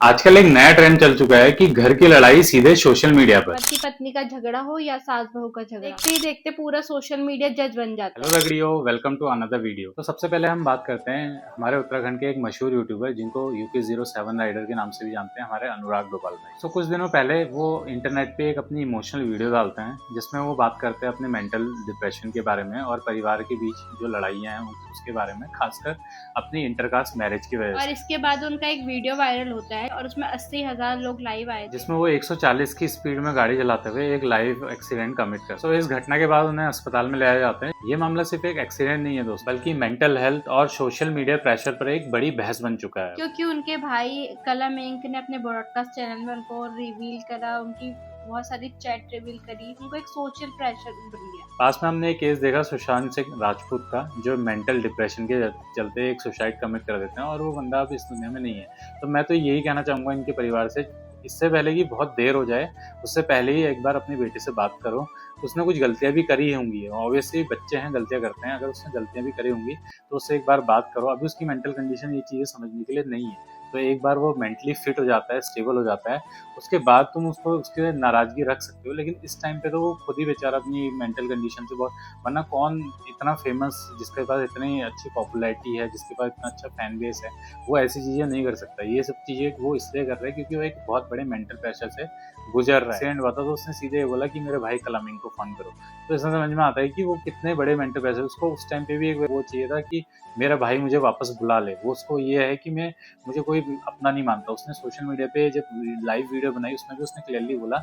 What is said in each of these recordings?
आजकल एक नया ट्रेंड चल चुका है कि घर की लड़ाई सीधे सोशल मीडिया पर। पति पत्नी का झगड़ा हो या सास बहू का झगड़ा, देखते ही देखते पूरा सोशल मीडिया जज बन जाता हेलो है। रगड़ियो, वेलकम टू अनदर वीडियो। तो सबसे पहले हम बात करते हैं हमारे उत्तराखंड के एक मशहूर यूट्यूबर जिनको UK07 राइडर के नाम से भी जानते हैं, हमारे अनुराग गोपाल भाई। तो कुछ दिनों पहले वो इंटरनेट पे एक अपनी इमोशनल वीडियो डालते हैं जिसमें वो बात करते हैं अपने मेंटल डिप्रेशन के बारे में और परिवार के बीच जो लड़ाइयाँ हैं उसके बारे में, खासकर अपनी इंटरकास्ट मैरिज की वजह और से। इसके बाद उनका एक वीडियो वायरल होता है और उसमें 80,000 लोग लाइव आए थे। जिसमें वो 140 की स्पीड में गाड़ी चलाते हुए एक लाइव एक्सीडेंट कमिट कर। तो इस घटना के बाद उन्हें अस्पताल में ले जाया जाता है। ये मामला सिर्फ एक एक्सीडेंट नहीं है दोस्त, बल्कि मेंटल हेल्थ और सोशल मीडिया प्रेशर पर एक बड़ी बहस बन चुका है। क्योंकि उनके भाई कलम इंक ने अपने ब्रॉडकास्ट चैनल में उनको रिवील करा, उनकी बहुत सारी चैट रिवील करी, उनको एक सोशल प्रेशर बन गया। पास में हमने एक केस देखा सुशांत सिंह राजपूत का, जो मेंटल डिप्रेशन के चलते एक सुसाइड कमिट कर देते हैं और वो बंदा अब इस दुनिया में नहीं है। तो मैं तो यही कहना चाहूंगा इनके परिवार से, इससे पहले कि बहुत देर हो जाए, उससे पहले ही एक बार अपनी बेटी से बात करो। उसने कुछ गलतियां भी करी होंगी, ऑब्वियसली बच्चे हैं, गलतियां करते हैं। अगर उसने गलतियां भी करी होंगी तो उससे एक बार बात करो। अभी उसकी मेंटल कंडीशन ये चीज़ें समझने के लिए नहीं है। तो एक बार वो मेंटली फिट हो जाता है, स्टेबल हो जाता है, उसके बाद तुम उसको उसके नाराजगी रख सकते हो। लेकिन इस टाइम पे तो वो खुद ही बेचारा अपनी मेंटल कंडीशन से बहुत, वरना कौन इतना फेमस, जिसके पास इतनी अच्छी पॉपुलैरिटी है, जिसके पास इतना अच्छा फैन बेस है, वो ऐसी चीज़ें नहीं कर सकता। ये सब चीज़ें वो इसलिए कर रहा है क्योंकि वो एक बहुत बड़े मेंटल प्रेशर से गुजर रहा है। एक्सीडेंट हुआ था तो उसने सीधे ये बोला कि मेरे भाई कलामिंग को फोन करो। तो इसमें समझ में आता है कि वो कितने बड़े मेंटल प्रेशर, उसको उस टाइम पे भी एक वो चाहिए था कि मेरा भाई मुझे वापस बुला ले। वो उसको ये है कि मैं, मुझे कोई अपना नहीं मानता। उसने सोशल मीडिया पे जब लाइव वीडियो बनाई उसमें भी उसने क्लियरली बोला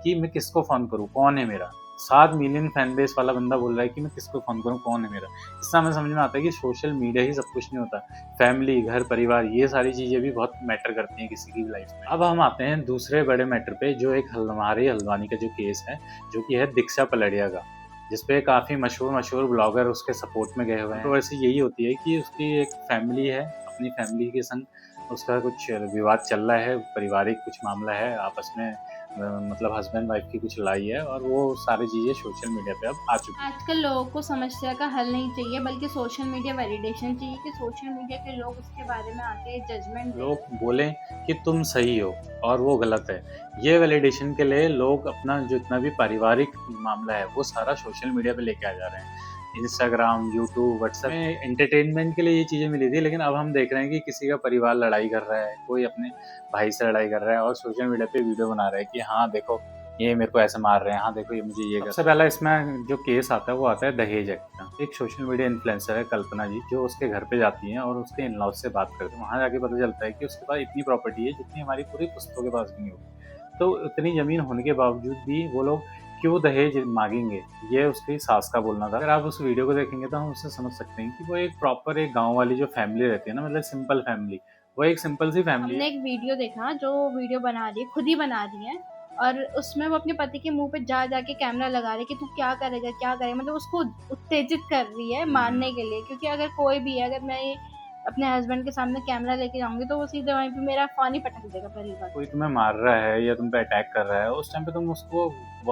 कि मैं किसको फोन करूँ, कौन है मेरा। 7 मिलियन फैन बेस वाला बंदा बोल रहा है कि मैं किसको फोन करूँ, कौन है मेरा। इससे हमें समझ में आता है कि सोशल मीडिया ही सब कुछ नहीं होता। फैमिली, घर परिवार, ये सारी चीजें भी बहुत मैटर करती हैं किसी की भी लाइफ में। अब हम आते हैं दूसरे बड़े मैटर पे, जो एक हमारे हल्द्वानी का जो केस है, जो कि है दीक्षा पलड़िया का, जिसपे काफी मशहूर मशहूर ब्लॉगर उसके सपोर्ट में गए हुए हैं। तो वैसे यही होती है कि उसकी एक फैमिली है, अपनी फैमिली के संग उसका कुछ विवाद चल रहा है, पारिवारिक कुछ मामला है आपस में, मतलब हस्बैंड वाइफ की कुछ लड़ाई है, और वो सारी चीजें सोशल मीडिया पे अब आ चुकी है। आजकल लोगों को समस्या का हल नहीं चाहिए, बल्कि सोशल मीडिया वैलिडेशन चाहिए कि सोशल मीडिया के लोग उसके बारे में आके जजमेंट दें। लोग बोलें कि तुम सही हो और वो गलत है। ये वैलिडेशन के लिए लोग अपना जितना भी पारिवारिक मामला है वो सारा सोशल मीडिया पे लेके आ जा रहे हैं। इंस्टाग्राम, यूट्यूब, व्हाट्सएप में एंटरटेनमेंट के लिए ये चीज़ें मिली थी, लेकिन अब हम देख रहे हैं कि किसी का परिवार लड़ाई कर रहा है, कोई अपने भाई से लड़ाई कर रहा है और सोशल मीडिया पे वीडियो बना रहा है कि हाँ देखो ये मेरे को ऐसे मार रहे हैं, हाँ देखो ये मुझे ये। सबसे पहला इसमें जो केस आता है वो आता है दहेज एक्ट का। एक सोशल मीडिया इन्फ्लुएंसर है कल्पना जी, जो उसके घर पे जाती हैं और उसके इन लॉज से बात करते हैं। वहाँ जाके पता चलता है कि उसके पास इतनी प्रॉपर्टी है जितनी हमारी पूरी पुस्तकों के पास भी नहीं होगी। तो इतनी जमीन होने के बावजूद भी वो लोग क्यों दहेज मांगेंगे, ये उसकी सास का बोलना था। अगर आप उस वीडियो को देखेंगे तो हम उससे समझ सकते हैं कि वो एक प्रॉपर एक गांव वाली जो फैमिली रहती है ना, मतलब सिंपल फैमिली, वो एक सिंपल सी फैमिली हमने है। एक वीडियो देखा, जो वीडियो बना रही है खुद ही बना रही है, और उसमें वो अपने पति के मुंह पे जा जाके कैमरा लगा रही है कि तू क्या करेगा क्या करेगा, मतलब उसको उत्तेजित कर रही है मारने के लिए। क्योंकि अगर कोई भी है, अगर मैं अपने हस्बैंड के सामने कैमरा लेके जाऊंगी तो वो सीधे वहीं पे मेरा फोन ही पटक देगा। पहली बात, कोई तुम्हें मार रहा है या तुम पे अटैक कर रहा है, उस टाइम पे तुम उसको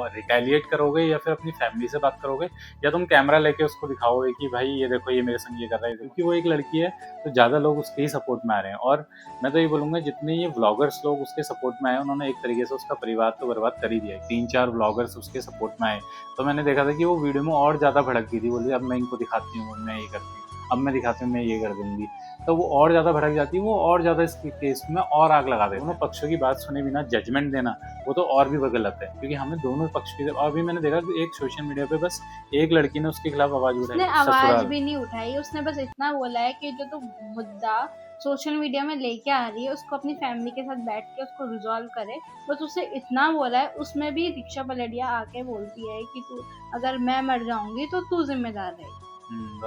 रिटेलिएट करोगे या फिर अपनी फैमिली से बात करोगे, या तुम कैमरा लेके उसको दिखाओगे कि भाई ये देखो ये मेरे संग ये कर रहा है। क्योंकि वो एक लड़की है तो ज़्यादा लोग उसके ही सपोर्ट में आ रहे हैं। और मैं तो ये बोलूँगा जितने ये व्लॉगर्स लोग उसके सपोर्ट में आए, उन्होंने एक तरीके से उसका परिवार तो बर्बाद कर ही दिया है। 3-4 व्लॉगर्स उसके सपोर्ट में आए तो मैंने देखा था कि वो वीडियो में और ज़्यादा भड़क गई थी, बोली अब मैं इनको दिखाती हूँ, मैं ये करती हूँ, अब मैं दिखाती हूँ, मैं ये कर दूंगी। तो वो और ज़्यादा भड़क जाती है, वो और ज़्यादा इस केस में और आग लगा देते। दोनों पक्षों की बात सुने बिना जजमेंट देना, वो तो और भी गलत है, क्योंकि हमें दोनों पक्ष की। और भी मैंने देखा कि एक सोशल मीडिया पे बस एक लड़की ने उसके खिलाफ आवाज उठाई, उसने आवाज ससुराल। भी नहीं उठाई, उसने बस इतना बोला है कि जो तू मुद्दा सोशल मीडिया में लेके आ रही है उसको अपनी फैमिली के साथ बैठ के उसको रिजॉल्व करे। बस उसे इतना बोला है। उसमें भी दीक्षा पलड़िया आके बोलती है कि तू, अगर मैं मर जाऊंगी तो तू जिम्मेदार रहेगी।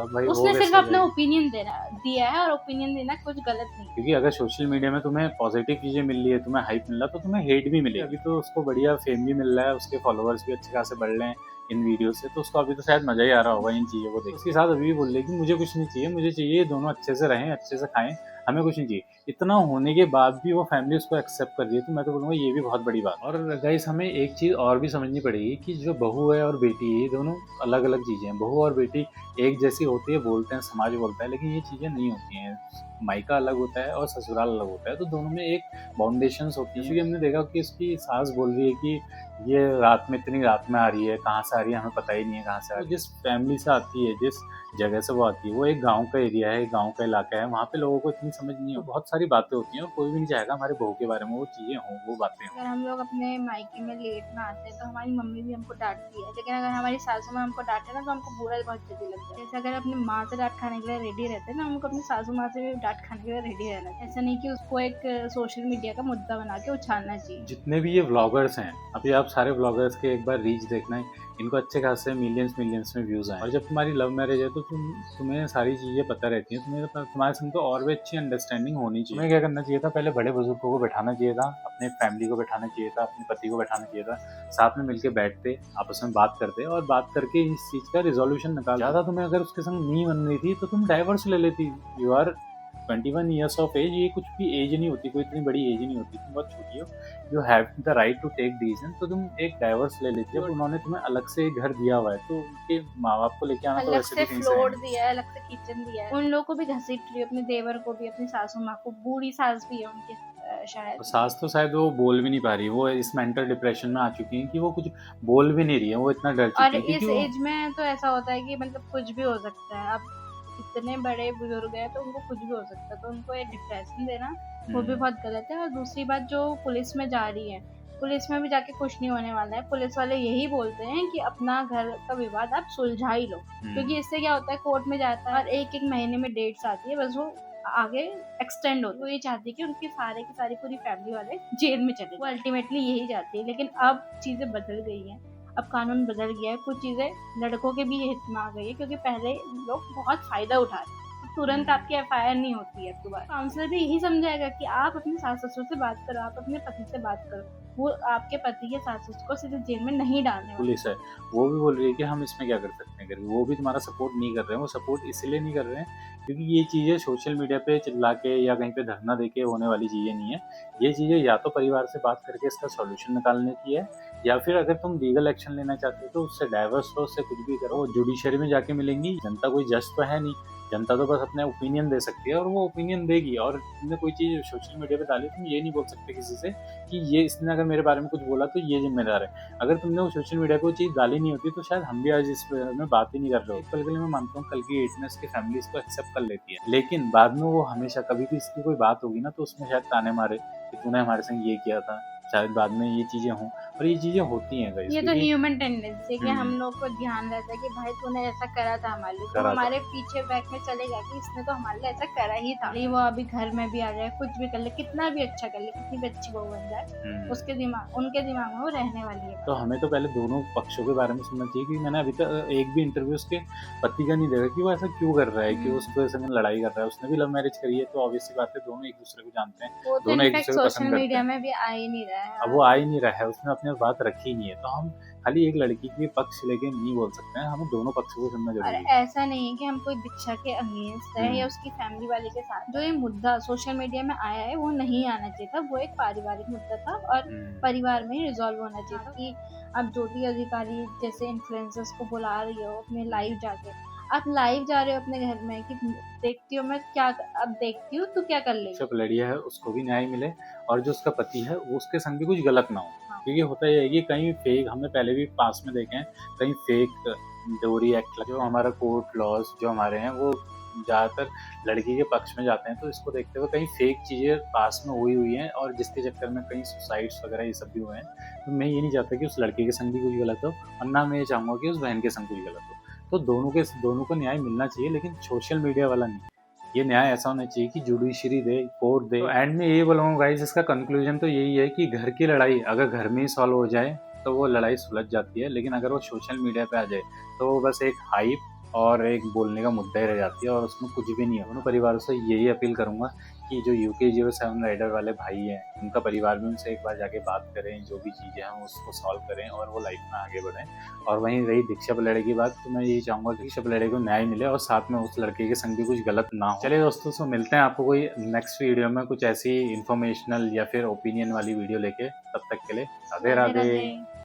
भाई उसने सिर्फ अपना ओपिनियन दिया है, और ओपिनियन देना कुछ गलत नहीं। क्योंकि अगर सोशल मीडिया में तुम्हें पॉजिटिव चीजें मिल रही है, तुम्हें हाइप मिल रहा है, तो तुम्हें हेट भी मिलेगी। अभी तो उसको बढ़िया फेम भी मिल रहा है, उसके फॉलोअर्स भी अच्छे खासे बढ़ रहे हैं इन वीडियो से, तो उसको अभी तो शायद मजा ही आ रहा होगा इन चीजों को देख। उसके साथ अभी भी बोल रही है कि मुझे कुछ नहीं चाहिए, मुझे चाहिए दोनों अच्छे से रहें, अच्छे से खाएं, हमें कुछ नहीं चाहिए। इतना होने के बाद भी वो फैमिली उसको एक्सेप्ट कर रही है, तो मैं तो बोलूँगा ये भी बहुत बड़ी बात है। और गाइस हमें एक चीज़ और भी समझनी पड़ेगी कि जो बहू है और बेटी है, ये दोनों अलग अलग चीज़ें हैं। बहू और बेटी एक जैसी होती है, बोलते हैं, समाज बोलता है, लेकिन ये चीज़ें नहीं होती हैं। मायका अलग होता है और ससुराल अलग होता है, तो दोनों में एक बाउंडेशंस होती हैं। जैसे कि हमने देखा कि उसकी सास बोल रही है कि ये रात में, इतनी रात में आ रही है, कहाँ से आ रही है हमें पता ही नहीं है कहाँ से आ रही है। जिस फैमिली से आती है, जिस जगह से वो आती है, वो एक गाँव का एरिया है, गाँव का इलाका है, वहाँ पे लोगों को इतनी समझ नहीं है। बहुत सारी बातें होती हैं और कोई भी नहीं चाहेगा हमारे बहू के बारे में वो चीज़ें हों, वो बातें हों। अगर हम लोग अपने मायके में लेट में आते हैं तो हमारी मम्मी भी हमको डांटती है, लेकिन अगर हमारी सासू माँ हमको डांटे ना तो हमको बुरा बहुत जल्दी लगता है। जैसे अगर अपनी माँ से डांट खाने के लिए रेडी रहते हैं ना, हमको अपनी सासू माँ से भी डांट खाने के लिए रेडी रहना है। ऐसा नहीं कि उसको एक सोशल मीडिया का मुद्दा बना के उछालना चाहिए। जितने भी ये व्लॉगर्स हैं, अभी आप सारे व्लॉगर्स के एक बार रीच देखना है, इनको अच्छे खासे मिलियंस में व्यूज आए। और जब तुम्हारी लव मैरिज है तो तुम्हें सारी चीजें पता रहती हैं, तुम्हारे संग तो और भी अच्छी अंडरस्टैंडिंग होनी चाहिए। तुम्हें क्या करना चाहिए था, पहले बड़े बुजुर्गों को बैठाना चाहिए था, अपने फैमिली को बैठाना चाहिए था, अपने पति को बैठाना चाहिए था, साथ में मिलकर बैठते, आपस में बात करते और बात करके इस चीज का रिजोल्यूशन निकाल। ज्यादा तुम्हें अगर उसके संग नहीं बन रही थी तो तुम डाइवर्स ले लेती। You are 21 years of age, ये कुछ भी एज नहीं होती, कोई इतनी बड़ी एज नहीं होती, तुम बहुत छोटी हो, you have the right to take decision. तो तुम एक डाइवर्स ले लेती हो। उन्होंने तुम्हें अलग से एक घर दिया हुआ है, तो उनके माँ बाप को लेके आना तो अलग वैसे से भी कहीं फ्लोर से दिया है, अलग से किचन दिया है, उन लोगों को भी घसीट रही है, अपने देवर को भी, अपनी सासू माँ को, बूढ़ी सास भी है उनकी शायद। तो सास तो शायद वो बोल भी नहीं पा रही, वो इस मेंटल डिप्रेशन में आ चुकी है कि वो कुछ बोल भी नहीं रही है, वो इतना डर और चुकी है इस एज में तो ऐसा होता है कि मतलब कुछ भी हो सकता है। अब इतने बड़े बुजुर्ग हैं तो उनको कुछ भी हो सकता है, तो उनको ये डिप्रेशन देना वो भी बहुत गलत है। और दूसरी बात, जो पुलिस में जा रही है, पुलिस में भी जाके कुछ नहीं होने वाला है। पुलिस वाले यही बोलते हैं कि अपना घर का विवाद आप सुलझा ही लो, क्योंकि इससे क्या होता है, कोर्ट में जाता है और एक महीने में डेट्स आती है, बस वो आगे एक्सटेंड होती है। वो ये चाहती है कि उनकी सारे की सारी पूरी फैमिली वाले जेल में चले, वो अल्टीमेटली यही चाहती है। लेकिन अब चीजें बदल गई हैं, अब कानून बदल गया है, कुछ चीजें लड़कों के भी हित में आ गई है, क्योंकि पहले लोग बहुत फायदा उठा रहे थे, तो तुरंत आपकी एफआईआर नहीं होती है दोबारा। काउंसलर भी यही समझाएगा कि आप अपने सास ससुर से बात करो, आप अपने पति से बात करो, वो आपके पति के सास ससुर को सीधे जेल में नहीं डालने वाले। पुलिस है वो भी बोल रही है कि हम इसमें क्या कर सकते हैं करके, वो भी तुम्हारा सपोर्ट नहीं कर रहे हैं। वो सपोर्ट इसलिए नहीं कर रहे हैं क्योंकि ये चीज़ें सोशल मीडिया पे चिल्ला के या कहीं पे धरना दे के होने वाली चीज़ें नहीं है। ये चीज़ें या तो परिवार से बात करके इसका सॉल्यूशन निकालने की है, या फिर अगर तुम लीगल एक्शन लेना चाहते हो तो उससे डाइवर्स हो, उससे कुछ भी करो, जुडिशरी में जाके मिलेंगी। जनता कोई जज तो है नहीं, जनता तो बस अपने ओपिनियन दे सकती है और वो ओपिनियन देगी। और तुमने कोई चीज़ सोशल मीडिया पे डाली, तुम ये नहीं बोल सकते किसी से कि ये इसने अगर मेरे बारे में कुछ बोला तो ये जिम्मेदार है। अगर तुमने वो सोशल मीडिया पे वो चीज़ डाली नहीं होती तो शायद हम भी आज इस बारे में बात ही नहीं कर रहे हो। कल के लिए मैं मानता हूँ कल की एज में इसकी फैमिली इसको एक्सेप्ट कर लेती है, लेकिन बाद में वो हमेशा कभी भी इसकी कोई बात होगी ना तो उसमें शायद ताने मारे कि तूने हमारे संग ये किया था, शायद बाद में ये चीज़ें हों। और ये चीज़ें होती हैं गाइस, ये तो ह्यूमन टेंडेंसी है कि हम हम्म। लोग को ध्यान रहता है कि भाई तूने ऐसा करा था हमारे लिए, तो करा था। हमारे पीछे बैक में चलेगा कि इसने तो हमारे लिए ऐसा करा ही था। वो अभी घर में भी आ जाए, कुछ भी कर ले, कितना भी अच्छा कर ले, कितनी भी अच्छी बहू बन जाए, उसके दिमाग, उनके दिमाग में वो रहने वाली है। तो हमें तो पहले दोनों पक्षों के बारे में सुनना चाहिए, क्योंकि मैंने अभी तक एक भी इंटरव्यू उसके पति का नहीं देखा कि वो ऐसा क्यों कर रहा है, कि उसको ऐसे में लड़ाई कर रहा है। उसने भी लव मैरिज करी है, तो ऑब्वियस सी बात है दोनों एक दूसरे को जानते हैं, वो तो दोनों एक इनफैक्ट दूसरे को सोशल पसंद करते मीडिया हैं। में भी आ ही नहीं रहा है। अब वो आ ही नहीं रहा है, उसने अपने बात रखी ही नहीं है, तो हम खाली एक लड़की के पक्ष लेके नहीं बोल सकते हैं, हमें दोनों पक्षों को सुनना और जरूरी है। ऐसा नहीं है कि हम कोई दीक्षा के अगेंस्ट है या उसकी फैमिली वाले के साथ। जो ये मुद्दा सोशल मीडिया में आया है वो नहीं आना चाहिए था, वो एक पारिवारिक मुद्दा था और परिवार में ही रिजॉल्व होना चाहिए था। कि आप ज्योति अधिकारी जैसे इन्फ्लुएंसर्स को बुला रही हो अपने लाइव जाके, आप लाइव जा रहे हो अपने घर में कि देखती हो मैं क्या, अब देखती हूँ तू क्या कर लेगी। जो लड़िया है उसको भी न्याय मिले और जो उसका पति है वो उसके संग भी कुछ गलत ना हो। क्योंकि होता ही है कि कहीं फेक, हमने पहले भी पास में देखे हैं, कहीं फेक डोरी एक्ट, जो हमारा कोर्ट लॉज जो हमारे हैं वो ज़्यादातर लड़की के पक्ष में जाते हैं। तो इसको देखते हुए कहीं फेक चीज़ें पास में हुई हैं और जिसके चक्कर में कहीं सुसाइड्स वगैरह ये सब भी हुए हैं। तो मैं ये नहीं चाहता कि उस लड़के के संग भी कुछ गलत हो, और ना मैं ये चाहूँगा कि उस बहन के संग कुछ गलत हो। तो दोनों को न्याय मिलना चाहिए, लेकिन सोशल मीडिया वाला नहीं। ये न्याय ऐसा होना चाहिए कि जुडिशरी दे, कोर्ट दे। तो एंड में यही बोलूँगा गाइस, इसका कंक्लूजन तो यही है कि घर की लड़ाई अगर घर में ही सॉल्व हो जाए तो वो लड़ाई सुलझ जाती है, लेकिन अगर वो सोशल मीडिया पे आ जाए तो वो बस एक हाइप और एक बोलने का मुद्दा ही रह जाती है और उसमें कुछ भी नहीं है। दोनों परिवारों से यही अपील करूँगा कि जो UK07 राइडर वाले भाई हैं, उनका परिवार भी उनसे एक बार जाके बात करें, जो भी चीज़ें हैं उसको सॉल्व करें और वो लाइफ में आगे बढ़ें। और वहीं रही दीक्षा पल्लेड़े की बात, तो मैं यही चाहूँगा कि दीक्षा पल्लेड़े को न्याय मिले और साथ में उस लड़के के संग भी कुछ गलत ना हो। चलिए दोस्तों, सो मिलते हैं आपको कोई नेक्स्ट वीडियो में कुछ ऐसी इन्फॉर्मेशनल या फिर ओपिनियन वाली वीडियो लेके। तब तक के लिए राधे राधे राधे। राधे।